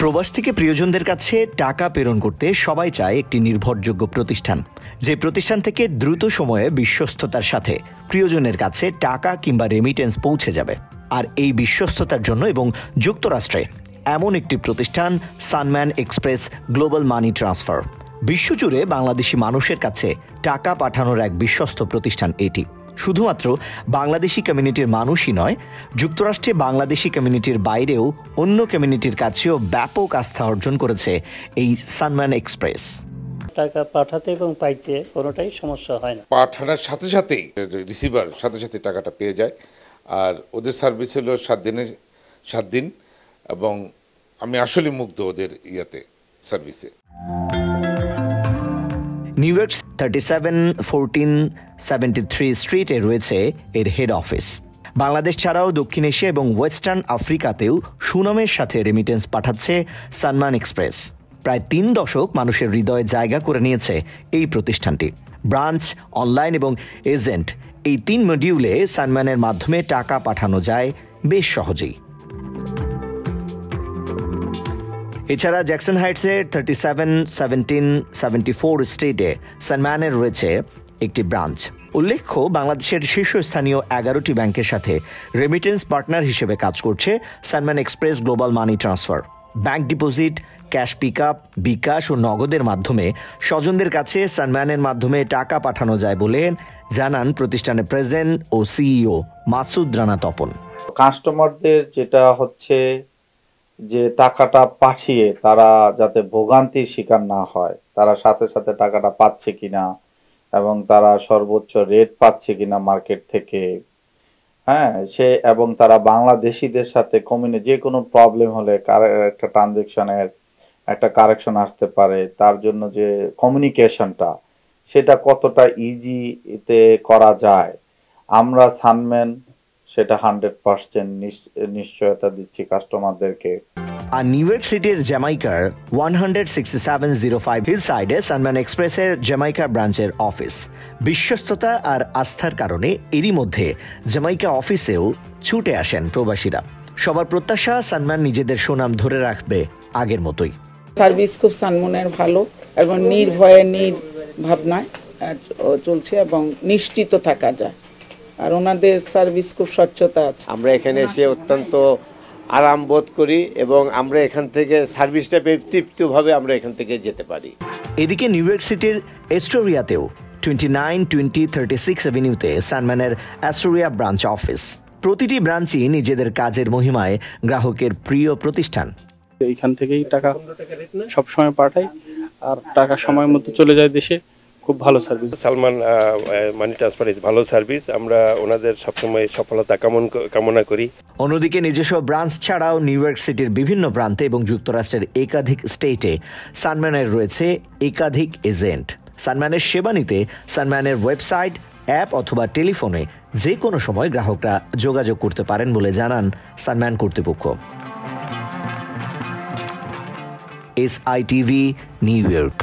প্রবাস থেকে প্রিয়জনদের কাছে টাকা প্রেরণ করতে সবাই চায় একটি নির্ভরযোগ্য প্রতিষ্ঠান, যে প্রতিষ্ঠান থেকে দ্রুত সময়ে বিশ্বস্ততার সাথে প্রিয়জনের কাছে টাকা কিংবা রেমিটেন্স পৌঁছে যাবে। আর এই বিশ্বস্ততার জন্য এবং যুক্তরাষ্ট্রে এমন একটি প্রতিষ্ঠান Sunman Express Global Money transfer. বিশ্বজুড়ে বাংলাদেশি মানুষের কাছে টাকা পাঠানোর এক বিশ্বস্ত প্রতিষ্ঠান এটি। শুধুমাত্র বাংলাদেশি কমিউনিটির মানুষই নয়, যুক্তরাষ্ট্রে বাংলাদেশি কমিউনিটির বাইরেও অন্য কমিউনিটির কাছেও ব্যাপক আস্থা অর্জন করেছে এই সানম্যান এক্সপ্রেস। টাকা পাঠাতে এবং পাইতে কোনোটাই সমস্যা হয় না। পাঠানোর সাথে সাথেই রিসিভার সাথে সাথে টাকাটা পেয়ে যায়। আর ওদের সার্ভিস হলো 7 দিন এবং আমি আসলে মুগ্ধ ওদের সার্ভিসে। নিউ ইয়র্ক 371473 স্ট্রিটে রয়েছে এর হেড অফিস। বাংলাদেশ ছাড়াও দক্ষিণ এশিয়া এবং ওয়েস্টার্ন আফ্রিকাতেও সুনামের সাথে রেমিটেন্স পাঠাচ্ছে সানম্যান এক্সপ্রেস। প্রায় 3 দশক মানুষের হৃদয়ে জায়গা করে নিয়েছে এই প্রতিষ্ঠানটি। ব্রাঞ্চ, অনলাইন এবং এজেন্ট, এই 3 মডিউলে সানম্যানের মাধ্যমে টাকা পাঠানো যায় বেশ সহজেই। এছাড়া জ্যাকসন হাইটসের 371774 স্ট্রিটে সানম্যানের রয়েছে একটি ব্রাঞ্চ। উল্লেখ্য, বাংলাদেশের শীর্ষস্থানীয় 11টি ব্যাংকের সাথে রেমিটেন্স পার্টনার হিসেবে কাজ করছে Sunman Express Global Money Transfer. Bank deposit, cash pickup, bKash ও নগদের মাধ্যমে স্বজনদের কাছে সানম্যানের মাধ্যমে টাকা পাঠানো যায় বলে জানান প্রতিষ্ঠানের প্রেসিডেন্ট ও সিইও মাসুদ রানা তপন। কাস্টমারদের যেটা হচ্ছে যে টাকাটা পাঠিয়ে তারা যাতে ভোগান্তির শিকার না হয়, তারা সাথে সাথে টাকাটা পাচ্ছে কিনা এবং তারা সর্বোচ্চ রেট পাচ্ছে কিনা মার্কেট থেকে, এবং তারা বাংলাদেশিদের সাথে যে কোনো প্রবলেম হলে একটা ট্রানজেকশনের একটা কারেকশন আসতে পারে, তার জন্য যে কমিউনিকেশনটা সেটা কতটা ইজিতে করা যায়, আমরা সানম্যান সেটা 100% নিশ্চয়তা দিচ্ছি কাস্টমারদেরকে। আর নিউ ইয়র্ক সিটির জ্যামাইকার 16705 হিল সাইডে সানম্যান এক্সপ্রেসের জ্যামাইকা ব্রাঞ্চের অফিস। বিশ্বস্ততা আর আস্থার কারণে এরই মধ্যে জ্যামাইকা অফিসেও ছুটে আসেন প্রবাসীরা। সবার প্রত্যাশা সানম্যান নিজেদের সুনাম ধরে রাখবে আগের মতোই। সার্ভিস খুব সানম্যানের ভালো এবং নির্ভয়ে নির্ভাবনায় চলছে এবং নিশ্চিত থাকা যায়। আর ওনাদের সার্ভিস খুব স্বচ্ছতা আছে। আমরা এখানে এসে অত্যন্ত আরাম বোধ করি এবং আমরা এখান থেকে সার্ভিসটা তৃপ্তিভাবে আমরা এখান থেকে যেতে পারি। এদিকে নিউ ইয়র্ক সিটির এস্টোরিয়াতেও 292036 এভিনিউতে সানম্যানের অ্যাস্টোরিয়া ব্রাঞ্চ অফিস। প্রতিটি ব্রাঞ্চই নিজেদের কাজের মহিমায় গ্রাহকের প্রিয় প্রতিষ্ঠান। এইখান থেকেই টাকা সবসময় পাঠাই আর টাকা সময় মতো চলে যায় দেশে। খুব ভালো service. Salman money transfer is ভালো সার্ভিস। আমরা ওনাদের সবসময় সফলতা কামনা করি। অন্যদিকে নিজস্ব ব্রাঞ্চ ছাড়াও নিউ ইয়র্ক সিটির বিভিন্ন প্রান্তে এবং যুক্তরাষ্ট্রের একাধিক স্টেটে সানম্যানের রয়েছে একাধিক এজেন্ট। সানম্যানের সেবা নিতে সানম্যানের ওয়েবসাইট, অ্যাপ অথবা টেলিফোনে যে কোনো সময় গ্রাহকরা যোগাযোগ করতে পারেন বলে জানান সানম্যান কর্তৃপক্ষ। SITV, new York.